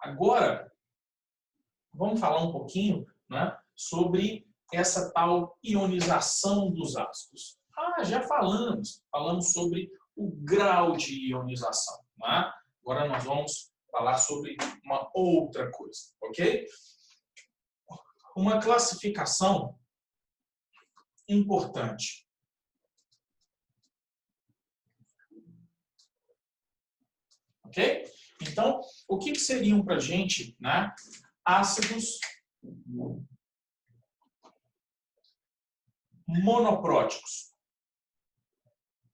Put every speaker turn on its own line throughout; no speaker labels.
Agora, vamos falar um pouquinho, né, sobre essa tal ionização dos ácidos. Já falamos sobre o grau de ionização. Né? Agora nós vamos falar sobre uma outra coisa, ok? Uma classificação importante. Ok? Então, o que seriam para a gente, né, ácidos monopróticos?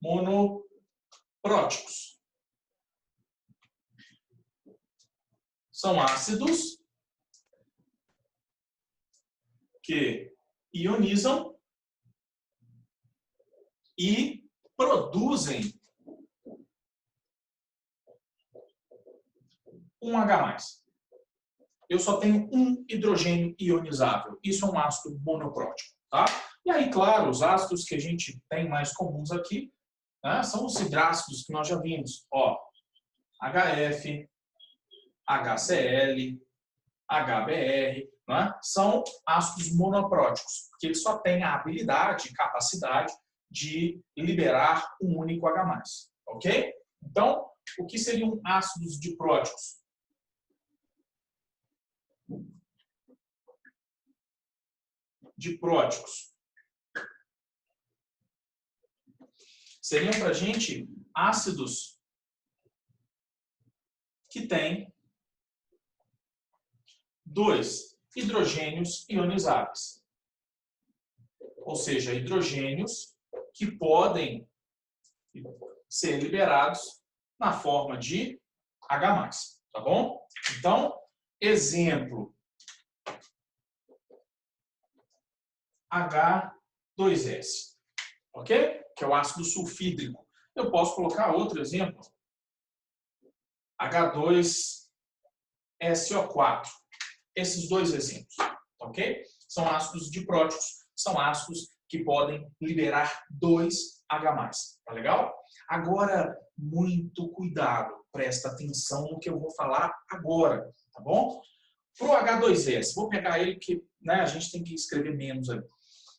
Monopróticos são ácidos que ionizam e produzem um H+. Eu só tenho um hidrogênio ionizável. Isso é um ácido monoprótico, tá? E aí, claro, os ácidos que a gente tem mais comuns aqui, né, são os hidrácidos que nós já vimos. Ó, HF, HCl, HBr, né, são ácidos monopróticos, porque eles só têm a habilidade e capacidade de liberar um único H+. Ok? Então, o que seriam ácidos dipróticos? Dipróticos seriam para a gente ácidos que têm 2 hidrogênios ionizáveis. Ou seja, hidrogênios que podem ser liberados na forma de H+, tá bom? Então, exemplo, H2S, ok? Que é o ácido sulfídrico. Eu posso colocar outro exemplo, H2SO4. Esses dois exemplos, ok? São ácidos dipróticos, são ácidos que podem liberar 2 H+. Tá legal? Agora, muito cuidado, presta atenção no que eu vou falar agora, tá bom? Para o H2S, vou pegar ele que, né, a gente tem que escrever menos ali.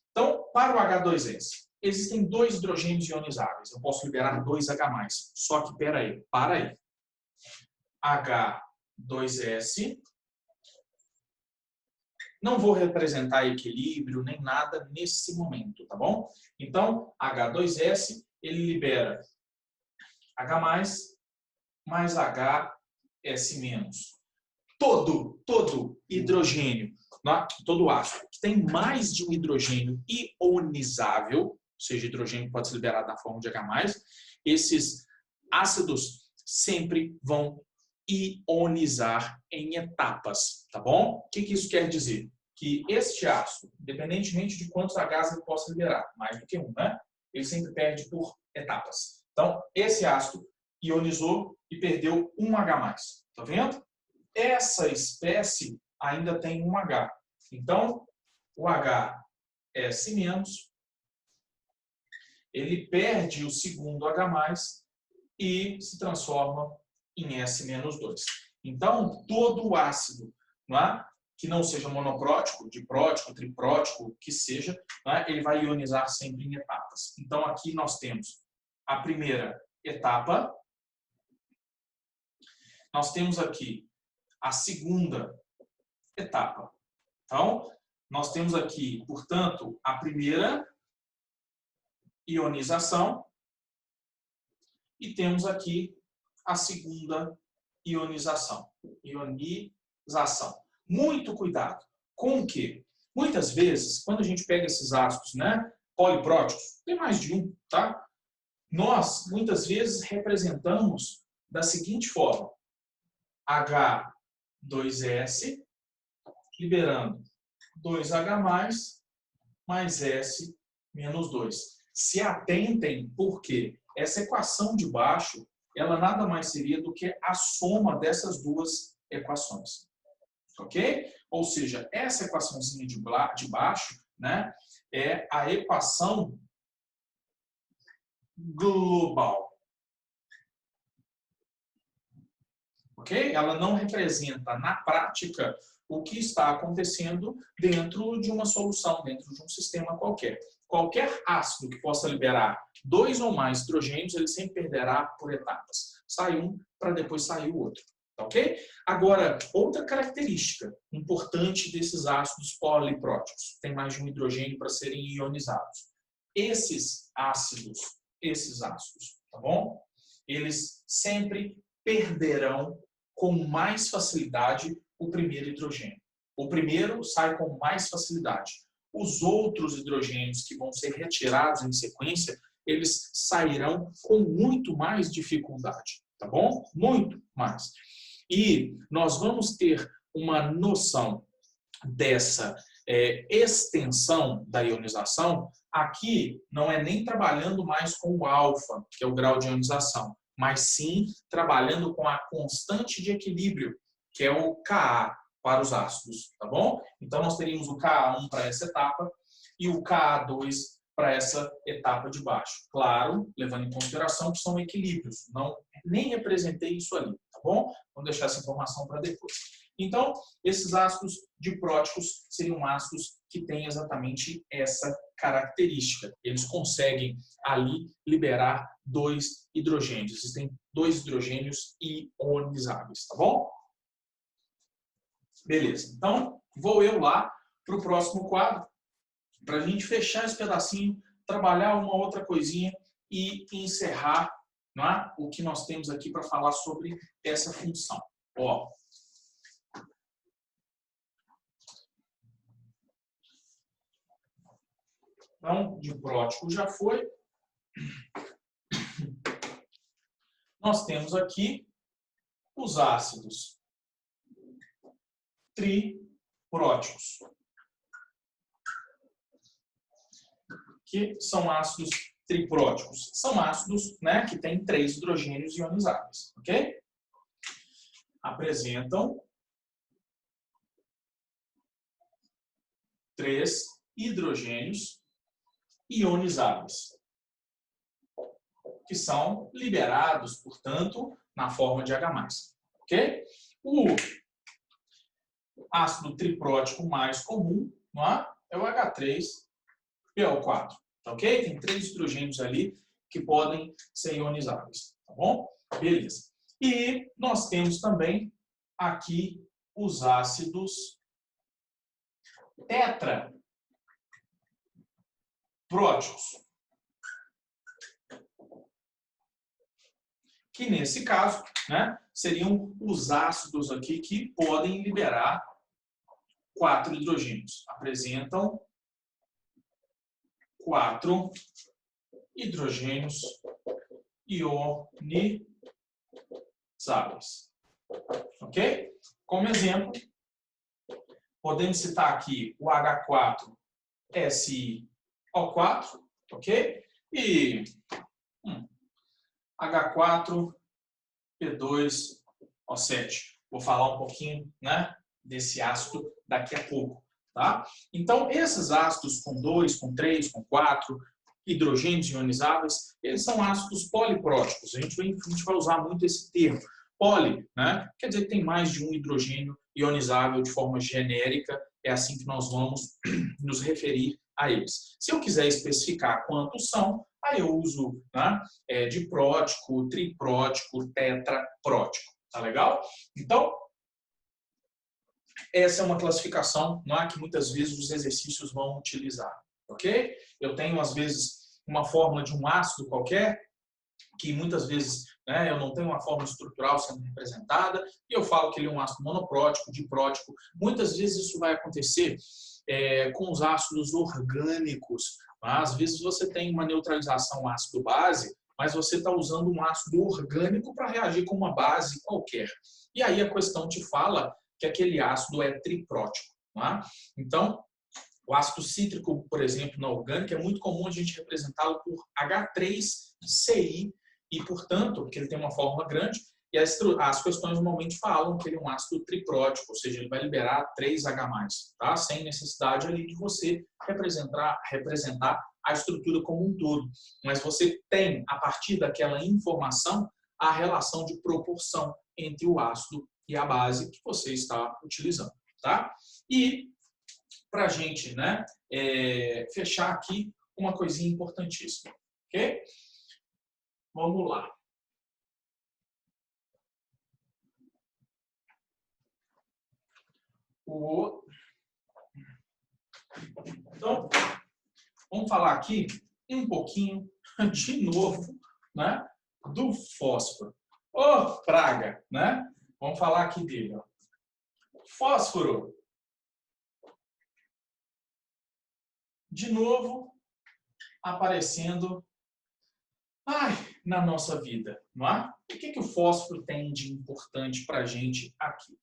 Então, para o H2S, existem 2 hidrogênios ionizáveis. Eu posso liberar 2 H+. Só que, para aí. H2S, não vou representar equilíbrio nem nada nesse momento, tá bom? Então, H2S, ele libera H+, mais HS-. Todo hidrogênio, todo ácido que tem mais de um hidrogênio ionizável, ou seja, hidrogênio pode ser liberado na forma de H+, esses ácidos sempre vão ionizar em etapas, tá bom? O que isso quer dizer? Que este ácido, independentemente de quantos Hs ele possa liberar, mais do que um, né? Ele sempre perde por etapas. Então, esse ácido ionizou e perdeu um H+. Tá vendo? Essa espécie ainda tem um H. Então, o HS-, ele perde o segundo H+, e se transforma em S-2. Então, todo ácido, não é, que não seja monoprótico, diprótico, triprótico, que seja, não é, ele vai ionizar sempre em etapas. Então, aqui nós temos a primeira etapa, nós temos aqui a segunda etapa. Então, nós temos aqui, portanto, a primeira ionização e temos aqui a segunda ionização. Muito cuidado com o quê? Muitas vezes, quando a gente pega esses ácidos, né, polipróticos, tem mais de um, tá? Nós, muitas vezes, representamos da seguinte forma: H2S, liberando 2H+, mais S-2. Se atentem, porque essa equação de baixo, ela nada mais seria do que a soma dessas duas equações. Ok? Ou seja, essa equaçãozinha de baixo, né, é a equação global. ok? Ela não representa, na prática, o que está acontecendo dentro de uma solução, dentro de um sistema qualquer. Qualquer ácido que possa liberar 2 ou mais hidrogênios, ele sempre perderá por etapas. Sai um para depois sair o outro. Ok? Agora, outra característica importante desses ácidos polipróticos, tem mais de um hidrogênio para serem ionizados. Esses ácidos, tá bom? Eles sempre perderão com mais facilidade o primeiro hidrogênio. O primeiro sai com mais facilidade. Os outros hidrogênios que vão ser retirados em sequência, eles sairão com muito mais dificuldade, tá bom? Muito mais. E nós vamos ter uma noção dessa extensão da ionização. Aqui não é nem trabalhando mais com o alfa, que é o grau de ionização, mas sim trabalhando com a constante de equilíbrio, que é o Ka para os ácidos, tá bom? Então nós teríamos o Ka1 para essa etapa e o Ka2 para essa etapa de baixo. Claro, levando em consideração que são equilíbrios, nem representei isso ali, tá bom? Vamos deixar essa informação para depois. Então, esses ácidos dipróticos seriam ácidos que têm exatamente essa característica. Eles conseguem ali liberar 2 hidrogênios. Existem 2 hidrogênios ionizáveis, tá bom? Beleza. Então, vou eu lá para o próximo quadro, para a gente fechar esse pedacinho, trabalhar uma outra coisinha e encerrar, não é, o que nós temos aqui para falar sobre essa função. Ó. Então, diprótico já foi. Nós temos aqui os ácidos tripróticos, que são ácidos tripróticos. São ácidos, né, que têm 3 hidrogênios ionizáveis, ok? Apresentam 3 hidrogênios ionizáveis, que são liberados, portanto, na forma de H+, ok? O ácido triprótico mais comum, não é o H3PO4, ok? Tem 3 hidrogênios ali que podem ser ionizáveis, tá bom? Beleza. E nós temos também aqui os ácidos tetrapróticos, que nesse caso, né, seriam os ácidos aqui que podem liberar 4 hidrogênios. Apresentam 4 hidrogênios ionizáveis. Ok? Como exemplo, podemos citar aqui o H4SiO4, ok? E H4P2O7. Vou falar um pouquinho, né, desse ácido daqui a pouco, tá? Então, esses ácidos com 2, com 3, com 4 hidrogênios ionizáveis, eles são ácidos polipróticos. A gente vai usar muito esse termo. Poli, né, quer dizer que tem mais de um hidrogênio ionizável de forma genérica, é assim que nós vamos nos referir a eles. Se eu quiser especificar quantos são, aí eu uso, né, diprótico, triprótico, tetraprótico. Tá legal? Então, essa é uma classificação, não é, que muitas vezes os exercícios vão utilizar. Ok? Eu tenho, às vezes, uma fórmula de um ácido qualquer, que muitas vezes, né, eu não tenho uma fórmula estrutural sendo representada, e eu falo que ele é um ácido monoprótico, diprótico. Muitas vezes isso vai acontecer com os ácidos orgânicos. Às vezes você tem uma neutralização ácido-base, mas você está usando um ácido orgânico para reagir com uma base qualquer. E aí a questão te fala que aquele ácido é triprótico. Tá? Então, o ácido cítrico, por exemplo, na orgânica, é muito comum a gente representá-lo por H3CI, e, portanto, porque ele tem uma fórmula grande, e as questões normalmente falam que ele é um ácido triprótico, ou seja, ele vai liberar 3H+, tá? Sem necessidade ali de você representar a estrutura como um todo. Mas você tem, a partir daquela informação, a relação de proporção entre o ácido e a base que você está utilizando, tá? E para a gente, né, fechar aqui uma coisinha importantíssima, ok? Vamos lá. Então, vamos falar aqui um pouquinho, de novo, né, do fósforo. Ô, praga, né? Vamos falar aqui dele. Ó. Fósforo. De novo, aparecendo na nossa vida, não é? O que o fósforo tem de importante para a gente aqui?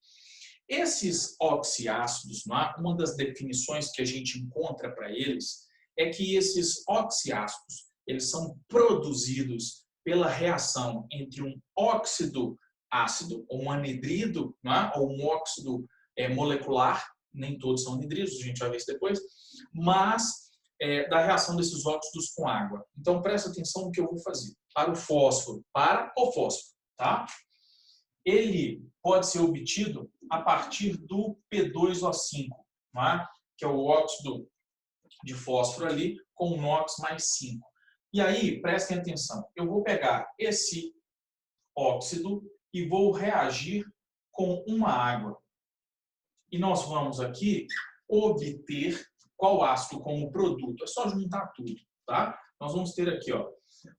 Esses oxiácidos, não é? Uma das definições que a gente encontra para eles é que esses oxiácidos eles são produzidos pela reação entre um óxido ácido, ou um anidrido, não é? Ou um óxido molecular, nem todos são anidridos, a gente vai ver isso depois, mas da reação desses óxidos com água. Então, presta atenção no que eu vou fazer. Para o fósforo, tá? Ele pode ser obtido a partir do P2O5, tá? Que é o óxido de fósforo ali com NOx mais 5. E aí, prestem atenção, eu vou pegar esse óxido e vou reagir com uma água. E nós vamos aqui obter qual ácido como produto? É só juntar tudo, tá? Nós vamos ter aqui, ó,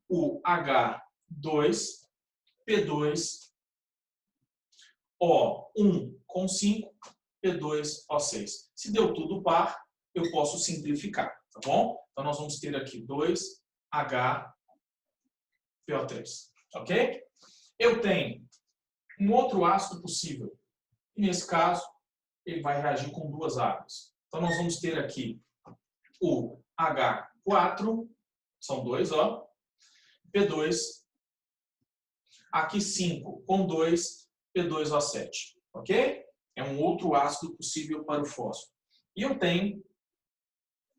o H2, P2, O1 com 5, P2O6. Se deu tudo par, eu posso simplificar, tá bom? Então, nós vamos ter aqui 2HPO3, ok? Eu tenho um outro ácido possível. E nesse caso, ele vai reagir com duas águas. Então, nós vamos ter aqui o H4, são dois, ó, P2, aqui 5 com 2, P2O7, ok? É um outro ácido possível para o fósforo. E eu tenho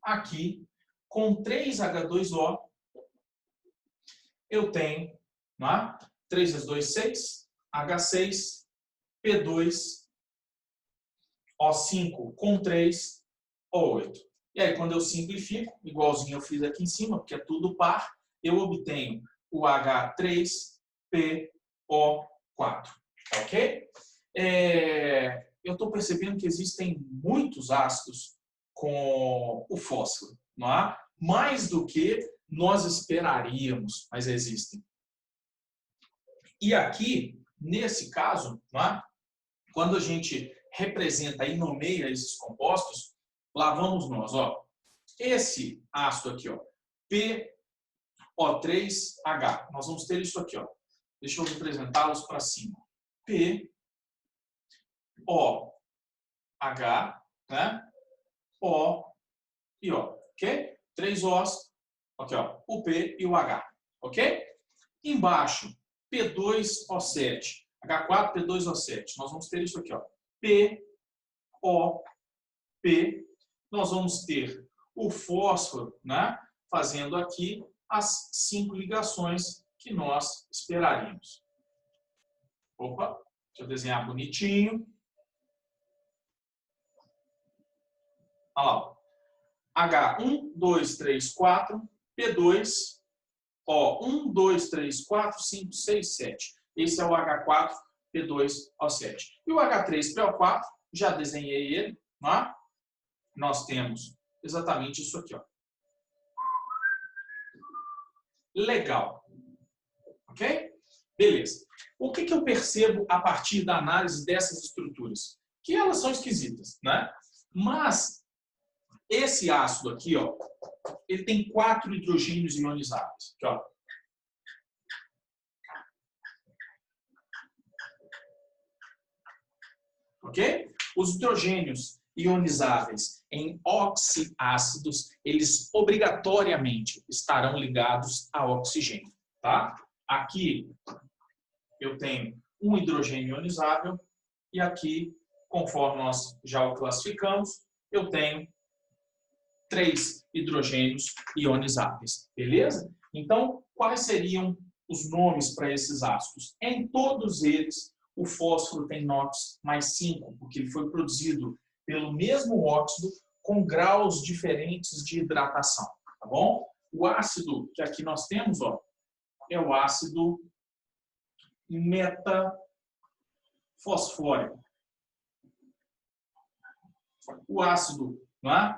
aqui, com 3H2O, eu tenho, né, 3 vezes 2, 6, H6, P2, O5 com 3, O8. E aí, quando eu simplifico, igualzinho eu fiz aqui em cima, porque é tudo par, eu obtenho o H3PO4. Ok? Eu estou percebendo que existem muitos ácidos com o fósforo, não é? Mais do que nós esperaríamos, mas existem. E aqui, nesse caso, não é? Quando a gente representa e nomeia esses compostos, lá vamos nós, ó. Esse ácido aqui, ó, PO3H. Nós vamos ter isso aqui, ó. Deixa eu representá-los para cima. POH, né? O e O, ok? 3 Os, aqui, ó, o P e o H, ok? Embaixo, P2O7, H4, P2O7. Nós vamos ter isso aqui, ó. P, O, P. Nós vamos ter o fósforo, né? Fazendo aqui as 5 ligações que nós esperaríamos. Opa, deixa eu desenhar bonitinho. Olha lá, ó. H1, 2, 3, 4, P2, ó, 1, 2, 3, 4, 5, 6, 7. Esse é o H4, P2O7. E o H3PO4, já desenhei ele, né? Nós temos exatamente isso aqui, ó. Legal. Ok? Beleza. O que eu percebo a partir da análise dessas estruturas? Que elas são esquisitas, né? Mas esse ácido aqui, ó, ele tem 4 hidrogênios ionizáveis. Aqui, ó. Ok? Os hidrogênios ionizáveis em oxiácidos, eles obrigatoriamente estarão ligados a oxigênio, tá? Aqui eu tenho um hidrogênio ionizável e aqui, conforme nós já o classificamos, eu tenho 3 hidrogênios ionizáveis, beleza? Então, quais seriam os nomes para esses ácidos? Em todos eles, o fósforo tem NOx mais 5, porque ele foi produzido pelo mesmo óxido com graus diferentes de hidratação, tá bom? O ácido que aqui nós temos, ó, é o ácido metafosfórico. O ácido, não é?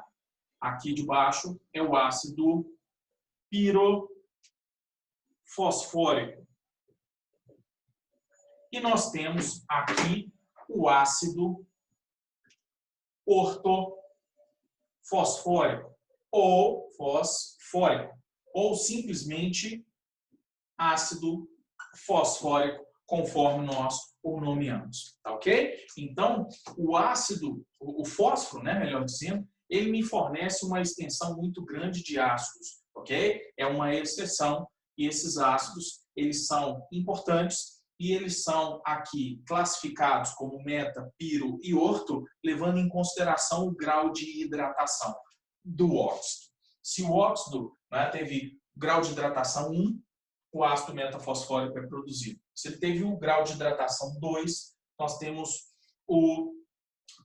Aqui de baixo é o ácido pirofosfórico. E nós temos aqui o ácido ortofosfórico ou fosfórico, ou simplesmente ácido fosfórico, conforme nós o nomeamos, tá ok? Então, o ácido, o fósforo, né, melhor dizendo, ele me fornece uma extensão muito grande de ácidos, ok? É uma exceção e esses ácidos, eles são importantes e eles são aqui classificados como meta, piro e orto, levando em consideração o grau de hidratação do óxido. Se o óxido, né, teve grau de hidratação 1, o ácido metafosfórico é produzido. Se ele teve o grau de hidratação 2, nós temos o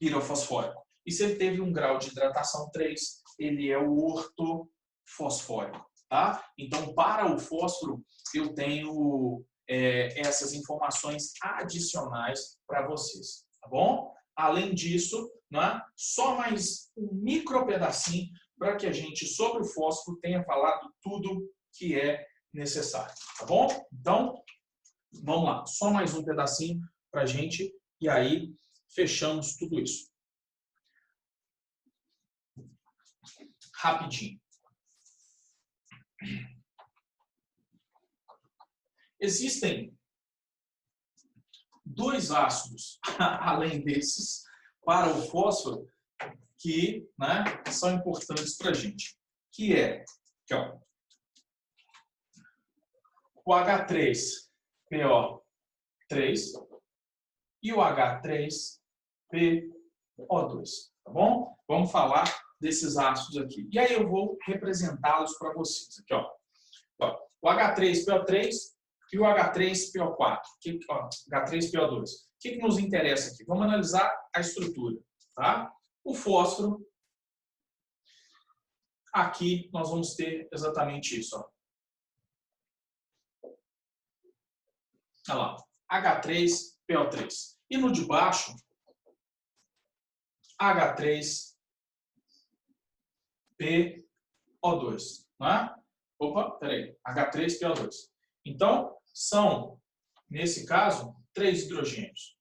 pirofosfórico. E se ele teve um grau de hidratação 3, ele é o ortofosfórico. Tá? Então, para o fósforo, eu tenho essas informações adicionais para vocês. Tá bom? Além disso, né, só mais um micro pedacinho para que a gente, sobre o fósforo, tenha falado tudo que é necessário. Tá bom? Então, vamos lá. Só mais um pedacinho para a gente e aí fechamos tudo isso. Rapidinho. Existem dois ácidos, além desses, para o fósforo, que, né, são importantes para a gente. Que é aqui, ó, o H3PO3 e o H3PO2. Tá bom? Vamos falar desses ácidos aqui. E aí eu vou representá-los para vocês. Aqui, ó. O H3PO3 e o H3PO4. H3PO2. O que nos interessa aqui? Vamos analisar a estrutura. Tá? O fósforo, aqui nós vamos ter exatamente isso. Ó. Olha lá, H3PO3. E no de baixo, H3PO2. Né? Opa, peraí, H3PO2. Então, são, nesse caso, 3 hidrogênios.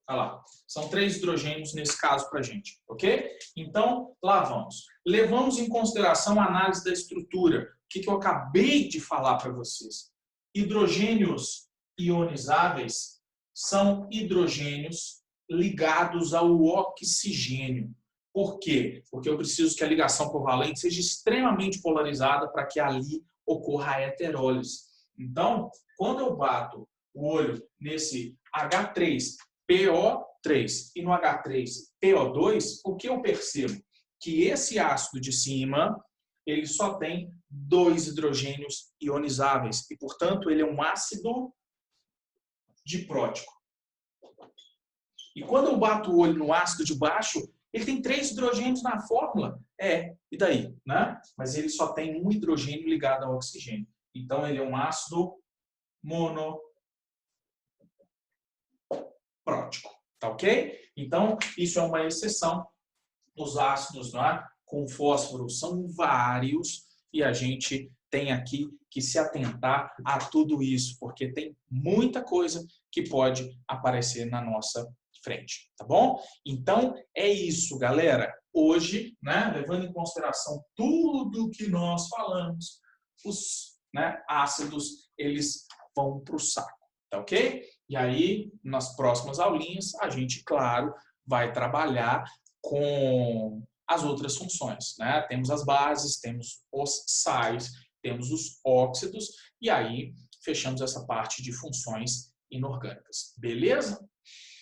Olha lá, são 3 hidrogênios nesse caso para a gente, ok? Então, lá vamos. Levamos em consideração a análise da estrutura. O que eu acabei de falar para vocês? Hidrogênios ionizáveis são hidrogênios ligados ao oxigênio. Por quê? Porque eu preciso que a ligação covalente seja extremamente polarizada para que ali ocorra a heterólise. Então, quando eu bato o olho nesse H3PO3 e no H3PO2, o que eu percebo? Que esse ácido de cima, ele só tem 2 hidrogênios ionizáveis e, portanto, ele é um ácido diprótico. E quando eu bato o olho no ácido de baixo, ele tem 3 hidrogênios na fórmula. E daí? Né? Mas ele só tem um hidrogênio ligado ao oxigênio. Então, ele é um ácido monoprótico. Tá ok? Então, isso é uma exceção. Os ácidos, né, com fósforo são vários e a gente tem aqui que se atentar a tudo isso, porque tem muita coisa que pode aparecer na nossa frente, tá bom? Então, é isso, galera. Hoje, né, levando em consideração tudo que nós falamos, os, né, ácidos, eles vão para o saco, tá ok? E aí, nas próximas aulinhas, a gente, claro, vai trabalhar com as outras funções, né? Temos as bases, temos os sais, temos os óxidos, e aí fechamos essa parte de funções inorgânicas. Beleza?